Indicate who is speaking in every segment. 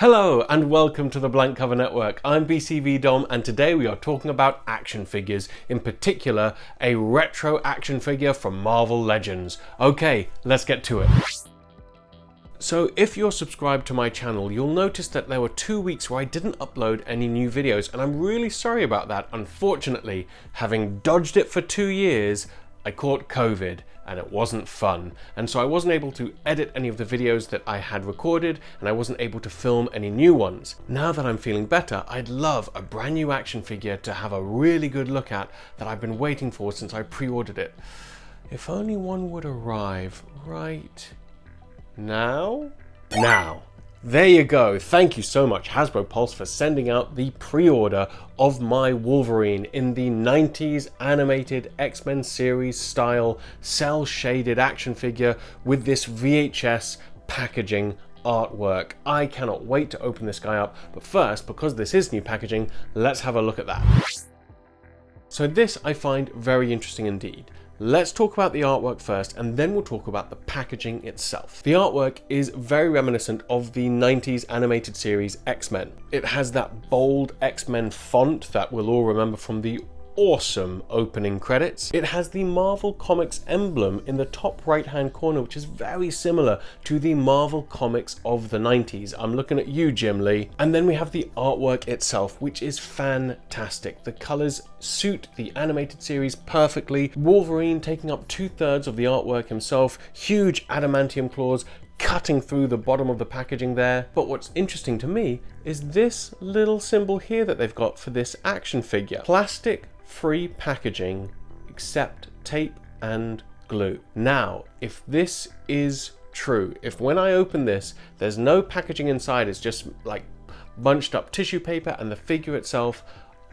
Speaker 1: Hello and welcome to the Blank Cover Network. I'm BCV Dom and today we are talking about action figures, in particular a retro action figure from Marvel Legends. Okay, let's get to it. So if you're subscribed to my channel, you'll notice that there were 2 weeks where I didn't upload any new videos, and I'm really sorry about that. Unfortunately, having dodged it for 2 years, I caught COVID and it wasn't fun. And so I wasn't able to edit any of the videos that I had recorded, and I wasn't able to film any new ones. Now that I'm feeling better, I'd love a brand new action figure to have a really good look at that I've been waiting for since I pre-ordered it. If only one would arrive right now? Now. There you go. Thank you so much, Hasbro Pulse, for sending out the pre-order of my Wolverine in the 90s animated X-Men series style cel-shaded action figure with this VHS packaging artwork. I cannot wait to open this guy up, but first, because this is new packaging, let's have a look at that. So this I find very interesting indeed. Let's talk about the artwork first, and then we'll talk about the packaging itself. The artwork is very reminiscent of the 90s animated series X-Men. It has that bold X-Men font that we'll all remember from the awesome opening credits. It has the Marvel Comics emblem in the top right hand corner, which is very similar to the Marvel Comics of the 90s. I'm looking at you, Jim Lee. And then we have the artwork itself, which is fantastic. The colors suit the animated series perfectly. Wolverine taking up 2/3 of the artwork himself, huge adamantium claws cutting through the bottom of the packaging there. But what's interesting to me is this little symbol here that they've got for this action figure. Plastic free packaging except tape and glue. Now, if this is true, if when I open this, there's no packaging inside, it's just like bunched up tissue paper and the figure itself,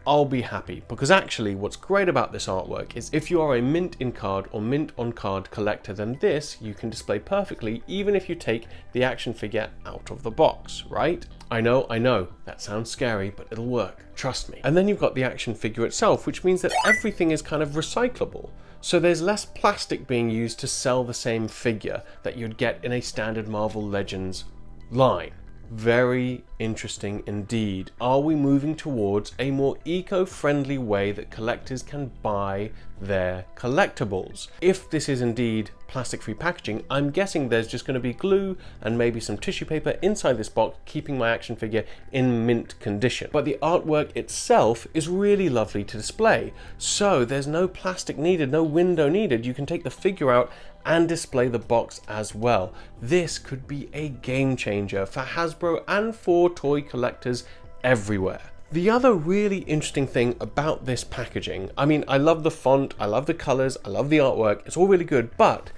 Speaker 1: I'll be happy, because actually what's great about this artwork is if you are a mint in card or mint on card collector, then this you can display perfectly even if you take the action figure out of the box, right? I know, that sounds scary, but it'll work, trust me. And then you've got the action figure itself, which means that everything is kind of recyclable. So there's less plastic being used to sell the same figure that you'd get in a standard Marvel Legends line. Very interesting indeed. Are we moving towards a more eco-friendly way that collectors can buy their collectibles? If this is indeed plastic-free packaging, I'm guessing there's just going to be glue and maybe some tissue paper inside this box, keeping my action figure in mint condition. But the artwork itself is really lovely to display. So there's no plastic needed, no window needed. You can take the figure out and display the box as well. This could be a game changer for Hasbro and for toy collectors everywhere. The other really interesting thing about this packaging, I mean, I love the font, I love the colors, I love the artwork, it's all really good, but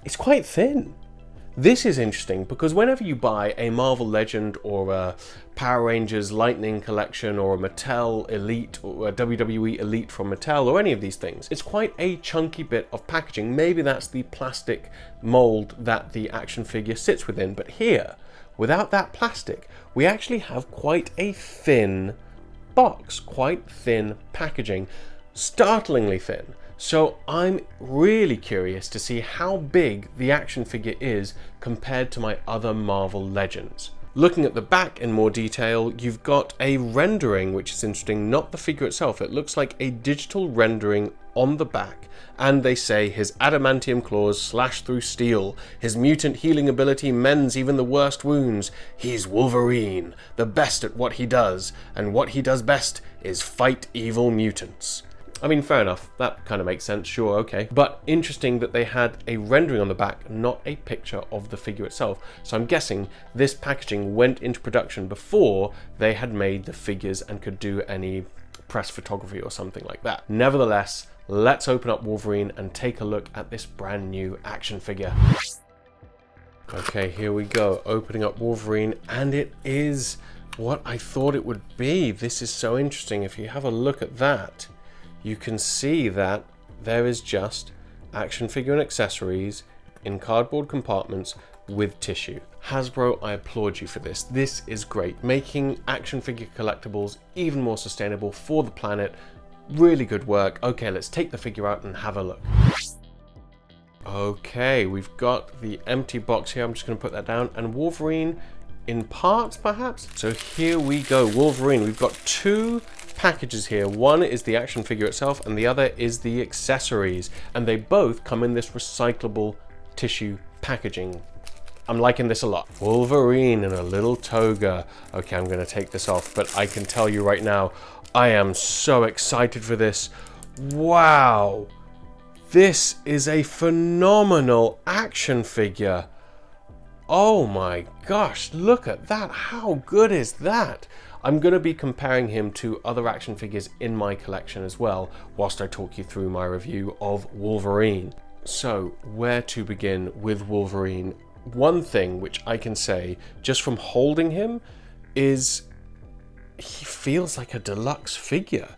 Speaker 1: it's quite thin. This is interesting because whenever you buy a Marvel Legend or a Power Rangers Lightning collection or a Mattel Elite or a WWE Elite from Mattel or any of these things, it's quite a chunky bit of packaging. Maybe that's the plastic mold that the action figure sits within, but here, without that plastic, we actually have quite a thin box, quite thin packaging, startlingly thin. So I'm really curious to see how big the action figure is compared to my other Marvel Legends. Looking at the back in more detail, you've got a rendering, which is interesting, not the figure itself. It looks like a digital rendering on the back. And they say his adamantium claws slash through steel. His mutant healing ability mends even the worst wounds. He's Wolverine, the best at what he does. And what he does best is fight evil mutants. I mean, fair enough, that kind of makes sense, sure, okay. But interesting that they had a rendering on the back, not a picture of the figure itself. So I'm guessing this packaging went into production before they had made the figures and could do any press photography or something like that. Nevertheless, let's open up Wolverine and take a look at this brand new action figure. Okay, here we go, opening up Wolverine, and it is what I thought it would be. This is so interesting. If you have a look at that, you can see that there is just action figure and accessories in cardboard compartments with tissue. Hasbro, I applaud you for this. This is great. Making action figure collectibles even more sustainable for the planet. Really good work. Okay, let's take the figure out and have a look. Okay, we've got the empty box here. I'm just going to put that down. And Wolverine in parts perhaps. So here we go, Wolverine. We've got two packages here. One is the action figure itself and the other is the accessories, and they both come in this recyclable tissue packaging. I'm liking this a lot. Wolverine in a little toga. Okay, I'm gonna take this off, but I can tell you right now, I am so excited for this. Wow, this is a phenomenal action figure. Oh my gosh, look at that. How good is that? I'm going to be comparing him to other action figures in my collection as well, whilst I talk you through my review of Wolverine. So, where to begin with Wolverine? One thing which I can say, just from holding him, is he feels like a deluxe figure.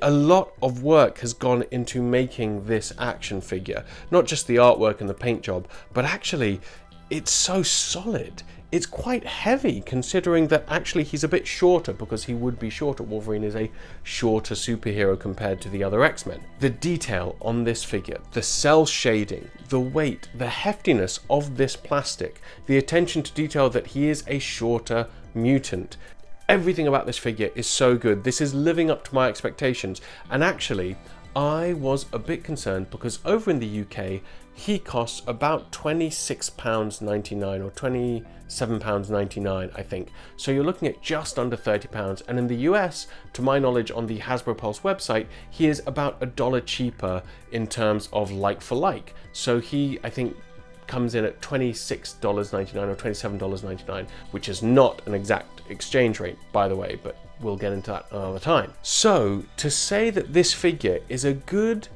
Speaker 1: A lot of work has gone into making this action figure. Not just the artwork and the paint job, but actually, it's so solid. It's quite heavy, considering that actually he's a bit shorter, because he would be shorter. Wolverine is a shorter superhero compared to the other X-Men. The detail on this figure, the cell shading, the weight, the heftiness of this plastic, the attention to detail that he is a shorter mutant. Everything about this figure is so good. This is living up to my expectations. And actually, I was a bit concerned because over in the UK, he costs about £26.99 or £27.99, I think. So you're looking at just under £30. And in the US, to my knowledge, on the Hasbro Pulse website, he is about $1 cheaper in terms of like for like. So he, I think, comes in at $26.99 or $27.99, which is not an exact exchange rate, by the way, but we'll get into that another time. So to say that this figure is a good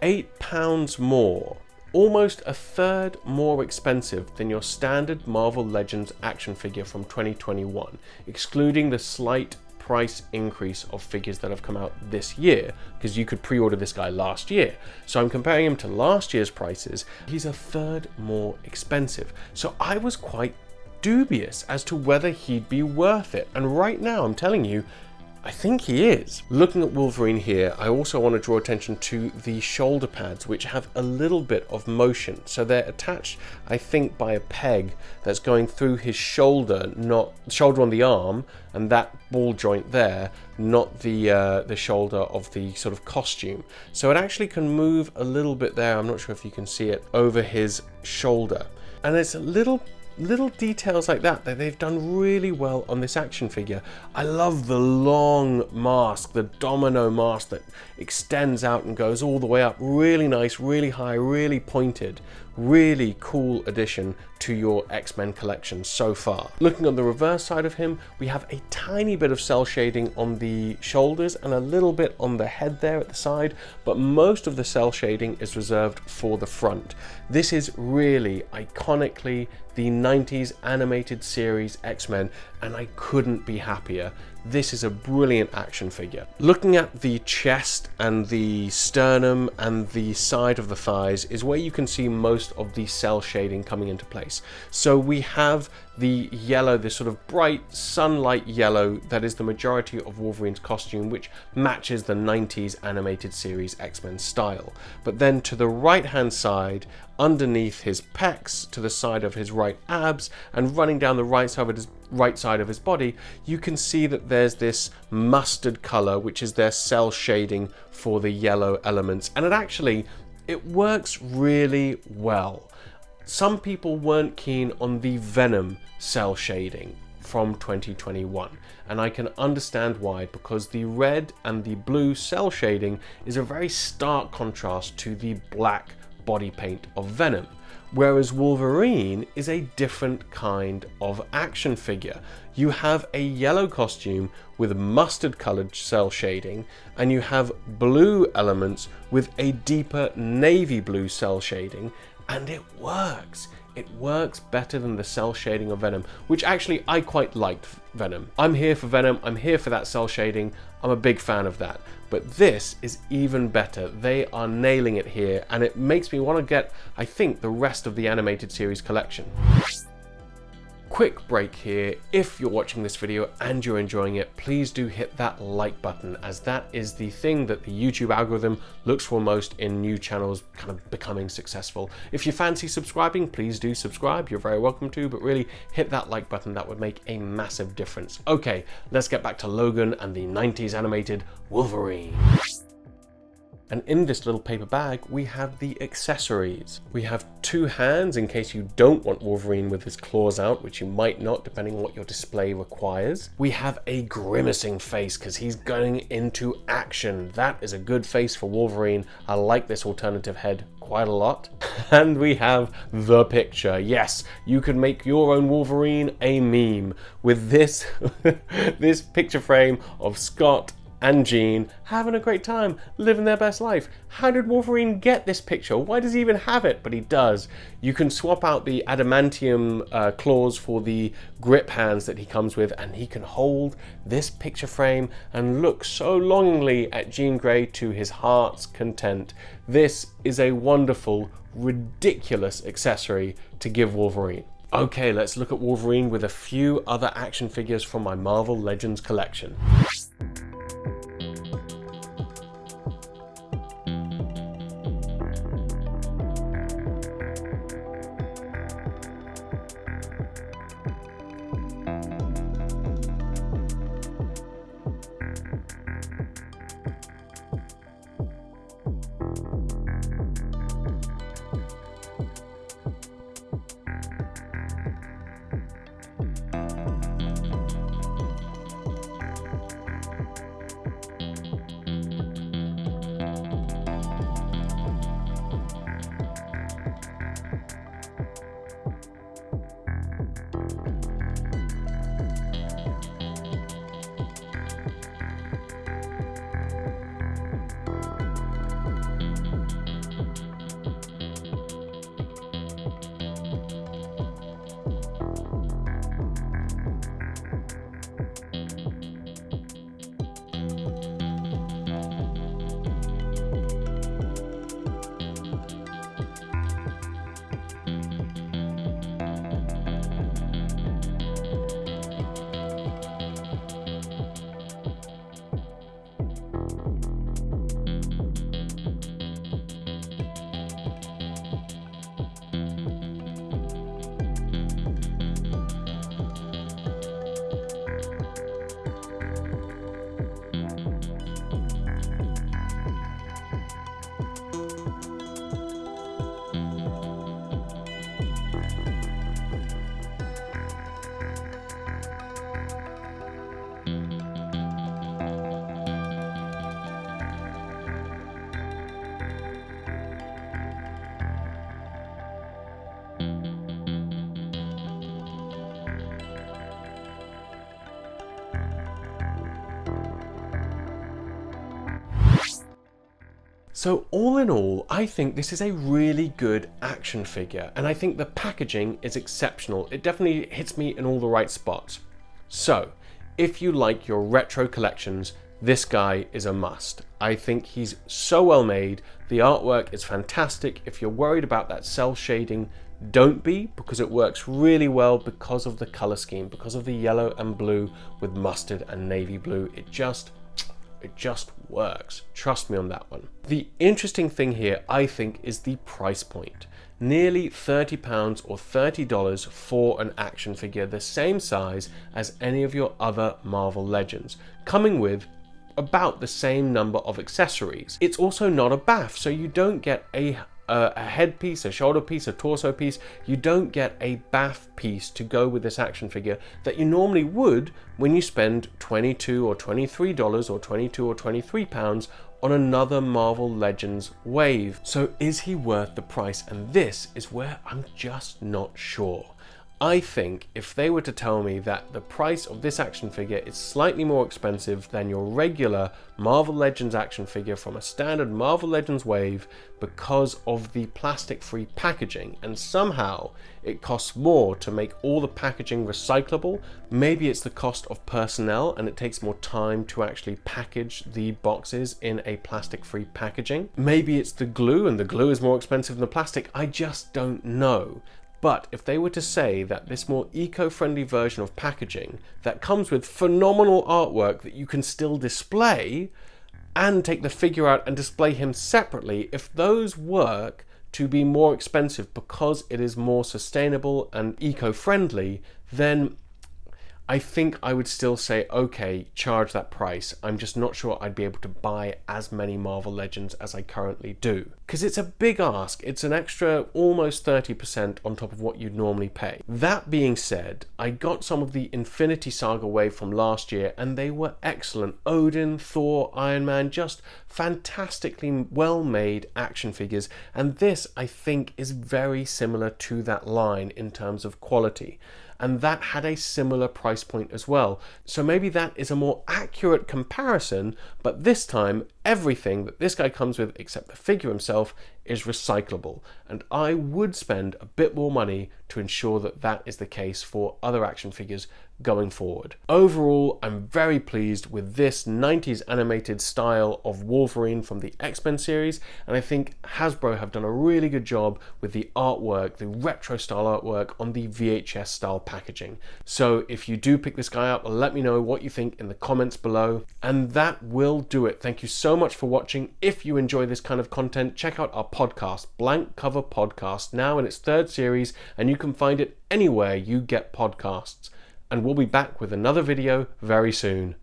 Speaker 1: £8 more, almost a third more expensive than your standard Marvel Legends action figure from 2021, excluding the slight price increase of figures that have come out this year, because you could pre-order this guy last year. So I'm comparing him to last year's prices. He's a third more expensive. So I was quite dubious as to whether he'd be worth it. And right now, I'm telling you, I think he is. Looking at Wolverine here, I also want to draw attention to the shoulder pads, which have a little bit of motion. So they're attached, I think, by a peg that's going through his shoulder, not shoulder on the arm, and that ball joint there, not the shoulder of the sort of costume. So it actually can move a little bit there. I'm not sure if you can see it over his shoulder. And it's a little details like that they've done really well on this action figure. I love the long mask, the domino mask that extends out and goes all the way up. Really nice, really high, really pointed. Really cool addition to your X-Men collection so far. Looking on the reverse side of him, we have a tiny bit of cell shading on the shoulders and a little bit on the head there at the side, but most of the cell shading is reserved for the front. This is really iconically the 90s animated series X-Men, and I couldn't be happier. This is a brilliant action figure. Looking at the chest and the sternum and the side of the thighs is where you can see most of the cell shading coming into place. So we have the yellow, this sort of bright sunlight yellow that is the majority of Wolverine's costume, which matches the 90s animated series X-Men style. But then to the right hand side, underneath his pecs, to the side of his right abs, and running down the right side of his body, you can see that there's this mustard color, which is their cell shading for the yellow elements, and it works really well. Some people weren't keen on the Venom cell shading from 2021, and I can understand why, because the red and the blue cell shading is a very stark contrast to the black body paint of Venom, whereas Wolverine is a different kind of action figure. You have a yellow costume with mustard colored cell shading, and you have blue elements with a deeper navy blue cell shading, and it works. It works better than the cell shading of Venom, which actually I quite liked Venom. I'm here for Venom, I'm here for that cell shading, I'm a big fan of that. But this is even better. They are nailing it here, and it makes me want to get, I think, the rest of the animated series collection. Quick break here. If you're watching this video and you're enjoying it, please do hit that like button, as that is the thing that the YouTube algorithm looks for most in new channels kind of becoming successful. If you fancy subscribing, please do subscribe. You're very welcome to, but really hit that like button. That would make a massive difference. Okay, let's get back to Logan and the 90s animated Wolverine. And in this little paper bag, we have the accessories. We have 2 hands in case you don't want Wolverine with his claws out, which you might not, depending on what your display requires. We have a grimacing face because he's going into action. That is a good face for Wolverine. I like this alternative head quite a lot. And we have the picture. Yes, you can make your own Wolverine a meme with this, this picture frame of Scott and Jean having a great time, living their best life. How did Wolverine get this picture? Why does he even have it? But he does. You can swap out the adamantium claws for the grip hands that he comes with, and he can hold this picture frame and look so longingly at Jean Grey to his heart's content. This is a wonderful, ridiculous accessory to give Wolverine. Okay, let's look at Wolverine with a few other action figures from my Marvel Legends collection. So all in all, I think this is a really good action figure, and I think the packaging is exceptional. It definitely hits me in all the right spots. So if you like your retro collections, this guy is a must. I think he's so well made. The artwork is fantastic. If you're worried about that cell shading, don't be, because it works really well because of the color scheme, because of the yellow and blue with mustard and navy blue. It just works. Trust me on that one. The interesting thing here, I think, is the price point. Nearly £30 or $30 for an action figure the same size as any of your other Marvel Legends, coming with about the same number of accessories. It's also not a bath, so you don't get a headpiece, a shoulder piece, a torso piece. You don't get a bath piece to go with this action figure that you normally would when you spend $22 or $23 or £22 or £23 on another Marvel Legends wave. So is he worth the price? And this is where I'm just not sure. I think if they were to tell me that the price of this action figure is slightly more expensive than your regular Marvel Legends action figure from a standard Marvel Legends wave because of the plastic-free packaging, and somehow it costs more to make all the packaging recyclable, maybe it's the cost of personnel and it takes more time to actually package the boxes in a plastic-free packaging. Maybe it's the glue and the glue is more expensive than the plastic. I just don't know. But if they were to say that this more eco-friendly version of packaging that comes with phenomenal artwork that you can still display and take the figure out and display him separately, if those work to be more expensive because it is more sustainable and eco-friendly, then I think I would still say, okay, charge that price. I'm just not sure I'd be able to buy as many Marvel Legends as I currently do. Because it's a big ask. It's an extra almost 30% on top of what you'd normally pay. That being said, I got some of the Infinity Saga wave from last year and they were excellent. Odin, Thor, Iron Man, just fantastically well-made action figures. And this, I think, is very similar to that line in terms of quality. And that had a similar price point as well. So maybe that is a more accurate comparison, but this time everything that this guy comes with except the figure himself is recyclable. And I would spend a bit more money to ensure that that is the case for other action figures going forward. Overall, I'm very pleased with this 90s animated style of Wolverine from the X-Men series, and I think Hasbro have done a really good job with the artwork, the retro style artwork on the VHS style packaging. So if you do pick this guy up, let me know what you think in the comments below. And that will do it. Thank you so much for watching. If you enjoy this kind of content, check out our podcast, Blank Cover Podcast, now in its 3rd series, and you can find it anywhere you get podcasts. And we'll be back with another video very soon.